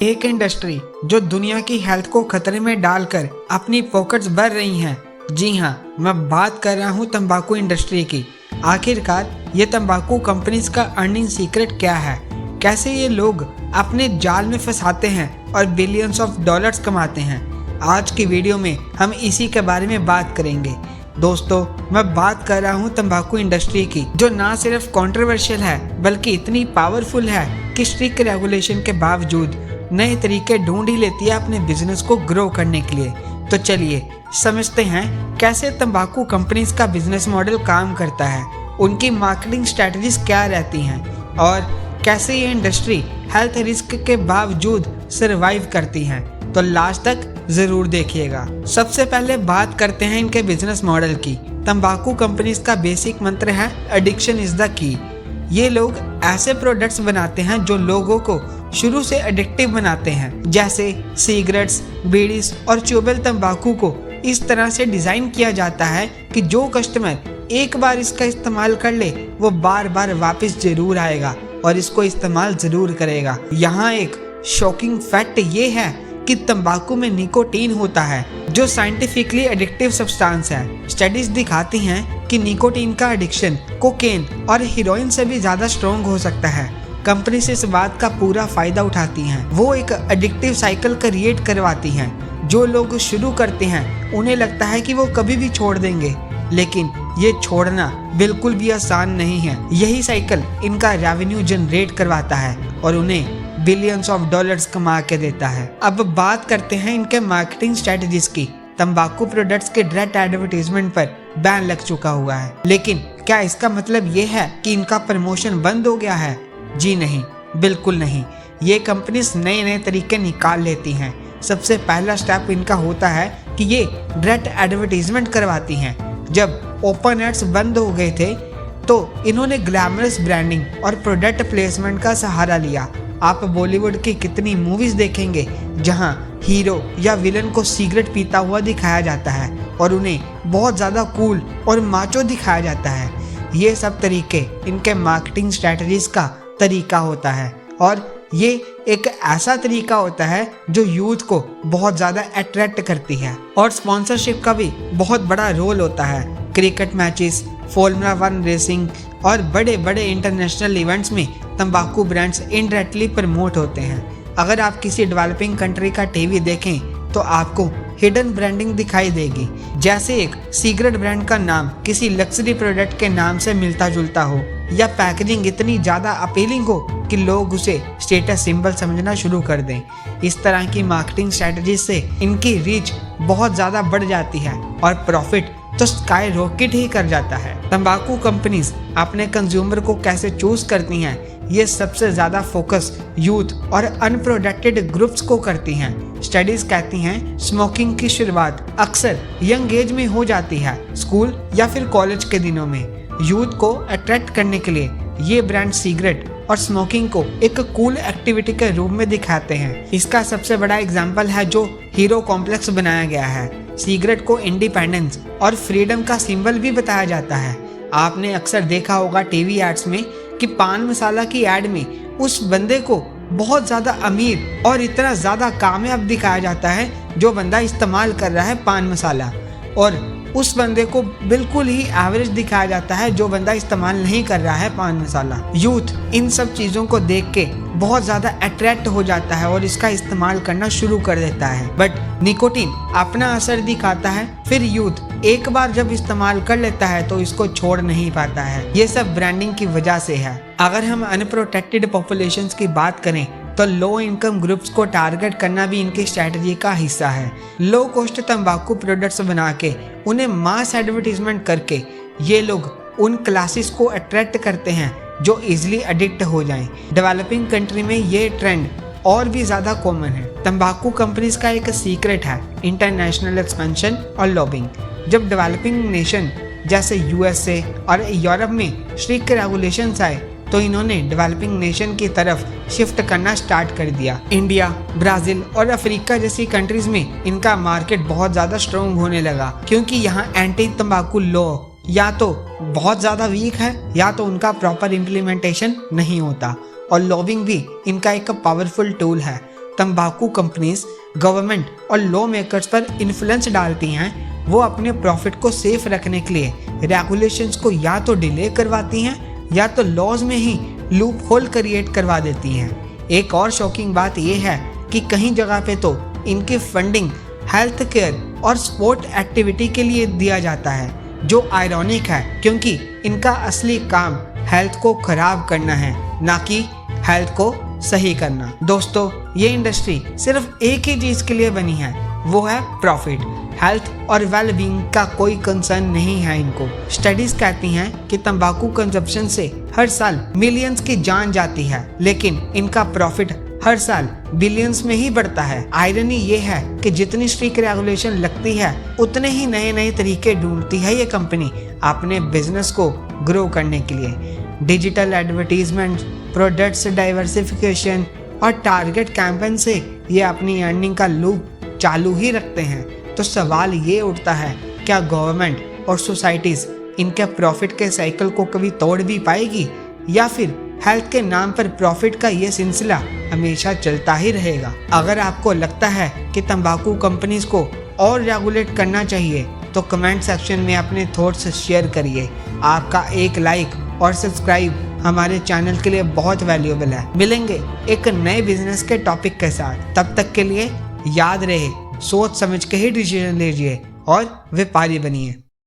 एक इंडस्ट्री जो दुनिया की हेल्थ को खतरे में डालकर अपनी पॉकेट्स भर रही हैं। जी हाँ, मैं बात कर रहा हूँ तंबाकू इंडस्ट्री की। आखिरकार ये तंबाकू कंपनीज का अर्निंग सीक्रेट क्या है, कैसे ये लोग अपने जाल में फंसाते हैं और बिलियंस ऑफ डॉलर्स कमाते हैं। आज की वीडियो में हम इसी के बारे में बात करेंगे। दोस्तों, मैं बात कर रहा हूँ तंबाकू इंडस्ट्री की, जो ना सिर्फ कंट्रोवर्शियल है बल्कि इतनी पावरफुल है कि स्ट्रिक्ट रेगुलेशन के बावजूद नए तरीके ढूंढ ही लेती है अपने बिजनेस को ग्रो करने के लिए। तो चलिए समझते हैं कैसे तंबाकू कंपनीज का बिजनेस मॉडल काम करता है, उनकी मार्केटिंग स्ट्रेटजीज क्या रहती हैं और कैसे ये इंडस्ट्री हेल्थ रिस्क के बावजूद सरवाइव करती हैं। तो लास्ट तक जरूर देखिएगा। सबसे पहले बात करते हैं इनके बिजनेस मॉडल की। तंबाकू कंपनीज का बेसिक मंत्र है एडिक्शन इज द की। ये लोग ऐसे प्रोडक्ट्स बनाते हैं जो लोगों को शुरू से एडिक्टिव बनाते हैं, जैसे सिगरेट्स, बीड़ीज और च्युबल तंबाकू को इस तरह से डिजाइन किया जाता है कि जो कस्टमर एक बार इसका इस्तेमाल कर ले वो बार बार वापस जरूर आएगा और इसको इस्तेमाल जरूर करेगा। यहाँ एक शॉकिंग फैक्ट ये है कि तंबाकू में निकोटीन होता है, जो साइंटिफिकली एडिक्टिव सब्सटेंस है। स्टडीज दिखाती हैं कि निकोटीन का एडिक्शन कोकेन और हीरोइन से भी ज्यादा स्ट्रॉन्ग हो सकता है। कंपनी से इस बात का पूरा फायदा उठाती हैं। वो एक एडिक्टिव साइकिल क्रिएट करवाती हैं। जो लोग शुरू करते हैं उन्हें लगता है कि वो कभी भी छोड़ देंगे, लेकिन ये छोड़ना बिल्कुल भी आसान नहीं है। यही साइकिल इनका रेवेन्यू जनरेट करवाता है और उन्हें बिलियंस ऑफ डॉलर्स कमा के देता है। अब बात करते हैं इनके मार्केटिंग स्ट्रेटजीज की। तंबाकू प्रोडक्ट्स के डायरेक्ट एडवर्टाइजमेंट पर बैन लग चुका हुआ है, लेकिन क्या इसका मतलब ये है कि इनका प्रमोशन बंद हो गया है? जी नहीं, बिल्कुल नहीं। ये कंपनीज नए नए तरीके निकाल लेती हैं। सबसे पहला स्टेप इनका होता है कि ये डायरेक्ट एडवर्टाइजमेंट करवाती हैं। जब ओपन एड्स बंद हो गए थे तो इन्होंने ग्लैमरस ब्रांडिंग और प्रोडक्ट प्लेसमेंट का सहारा लिया। आप बॉलीवुड की कितनी मूवीज देखेंगे जहां हीरो या विलन को सिगरेट पीता हुआ दिखाया जाता है और उन्हें बहुत ज़्यादा कूल और माचो दिखाया जाता है। ये सब तरीके इनके मार्केटिंग स्ट्रेटजीज का तरीका होता है और ये एक ऐसा तरीका होता है जो यूथ को बहुत ज़्यादा अट्रैक्ट करती है। और स्पॉन्सरशिप का भी बहुत बड़ा रोल होता है। क्रिकेट मैचेस, फॉर्मूला 1 रेसिंग और बड़े बड़े इंटरनेशनल इवेंट्स में तंबाकू ब्रांड्स इनडायरेक्टली प्रमोट होते हैं। अगर आप किसी डेवलपिंग कंट्री का टीवी देखें तो आपको हिडन ब्रांडिंग दिखाई देगी, जैसे एक सिगरेट ब्रांड का नाम किसी लग्जरी प्रोडक्ट के नाम से मिलता जुलता हो, या पैकेजिंग इतनी ज़्यादा अपीलिंग हो कि लोग उसे स्टेटस सिंबल समझना शुरू कर दें। इस तरह की मार्केटिंग स्ट्रेटजी से इनकी रीच बहुत ज़्यादा बढ़ जाती है और प्रॉफिट तो स्काई रॉकेट ही कर जाता है। तंबाकू कंपनीज अपने कंज्यूमर को कैसे चूज करती हैं, ये सबसे ज़्यादा फोकस यूथ और अनप्रोटेक्टेड ग्रुप्स को करती हैं। स्टडीज कहती हैं स्मोकिंग की शुरुआत अक्सर यंग एज में हो जाती है, स्कूल या फिर कॉलेज के दिनों में। यूथ को अट्रैक्ट करने के लिए ये ब्रांड सिगरेट और स्मोकिंग को एक कूल एक्टिविटी के रूप में दिखाते हैं। इसका सबसे बड़ा एग्जाम्पल है जो हीरो कॉम्प्लेक्स बनाया गया है। सिगरेट को इंडिपेंडेंस और फ्रीडम का सिंबल भी बताया जाता है। आपने अक्सर देखा होगा टीवी एड्स में कि पान मसाला की एड में उस बंदे को बहुत ज़्यादा अमीर और इतना ज़्यादा कामयाब दिखाया जाता है जो बंदा इस्तेमाल कर रहा है पान मसाला, और उस बंदे को बिल्कुल ही एवरेज दिखाया जाता है जो बंदा इस्तेमाल नहीं कर रहा है पान मसाला। यूथ इन सब चीज़ों को देख के बहुत ज़्यादा अट्रैक्ट हो जाता है और इसका इस्तेमाल करना शुरू कर देता है। बट निकोटीन अपना असर दिखाता है, फिर यूथ एक बार जब इस्तेमाल कर लेता है तो इसको छोड़ नहीं पाता है। ये सब ब्रांडिंग की वजह से है। अगर हम अनप्रोटेक्टेड पॉपुलेशंस की बात करें तो लो इनकम ग्रुप्स को टारगेट करना भी इनकी स्ट्रैटेजी का हिस्सा है। लो कॉस्ट तंबाकू प्रोडक्ट्स बना के उन्हें मास एडवर्टीजमेंट करके ये लोग उन क्लासेस को अट्रैक्ट करते हैं जो इजीली एडिक्ट हो जाएं। डेवलपिंग कंट्री में ये ट्रेंड और भी ज़्यादा कॉमन है। तंबाकू कंपनीज का एक सीक्रेट है इंटरनेशनल एक्सपेंशन और लॉबिंग। जब डेवलपिंग नेशन जैसे यूएसए और यूरोप में स्ट्रिक्ट रेगुलेशंस आए तो इन्होंने डेवलपिंग नेशन की तरफ शिफ्ट करना स्टार्ट कर दिया। इंडिया, ब्राज़ील और अफ्रीका जैसी कंट्रीज में इनका मार्केट बहुत ज़्यादा स्ट्रॉन्ग होने लगा, क्योंकि यहाँ एंटी तंबाकू लॉ या तो बहुत ज़्यादा वीक है या तो उनका प्रॉपर इम्प्लीमेंटेशन नहीं होता, और लॉबिंग भी इनका एक पावरफुल टूल है। तंबाकू कंपनीज गवर्नमेंट और लॉ मेकर्स पर इन्फ्लुएंस डालती हैं, वो अपने प्रॉफिट को सेफ रखने के लिए रेगुलेशंस को या तो डिले करवाती हैं या तो लॉज में ही लूप होल क्रिएट करवा देती हैं। एक और शॉकिंग बात यह है कि कहीं जगह पे तो इनकी फंडिंग हेल्थ केयर और स्पोर्ट एक्टिविटी के लिए दिया जाता है, जो आयरॉनिक है क्योंकि इनका असली काम हेल्थ को खराब करना है, ना कि हेल्थ को सही करना। दोस्तों, ये इंडस्ट्री सिर्फ एक ही चीज के लिए बनी है, वो है प्रॉफिट। हेल्थ और वेल बीइंग का कोई कंसर्न नहीं है इनको। स्टडीज कहती हैं कि तंबाकू कंजप्शन से हर साल मिलियंस की जान जाती है, लेकिन इनका प्रॉफिट हर साल बिलियंस में ही बढ़ता है। आयरनी ये है कि जितनी स्ट्रिक्ट रेगुलेशन लगती है, उतने ही नए नए तरीके ढूंढती है ये कंपनी अपने बिजनेस को ग्रो करने के लिए। डिजिटल एडवर्टीजमेंट, प्रोडक्ट्स डाइवर्सिफिकेशन और टारगेट कैंपेन से ये अपनी अर्निंग का लूप चालू ही रखते हैं। तो सवाल ये उठता है, क्या गवर्नमेंट और सोसाइटीज इनके प्रॉफिट के साइकिल को कभी तोड़ भी पाएगी, या फिर हेल्थ के नाम पर प्रॉफिट का ये सिलसिला हमेशा चलता ही रहेगा? अगर आपको लगता है कि तंबाकू कंपनीज को और रेगुलेट करना चाहिए तो कमेंट सेक्शन में अपने थॉट्स शेयर करिए। आपका एक लाइक और सब्सक्राइब हमारे चैनल के लिए बहुत वैल्यूएबल है। मिलेंगे एक नए बिजनेस के टॉपिक के साथ। तब तक के लिए याद रहे, सोच समझ के ही डिसीजन लीजिए और व्यापारी बनिए।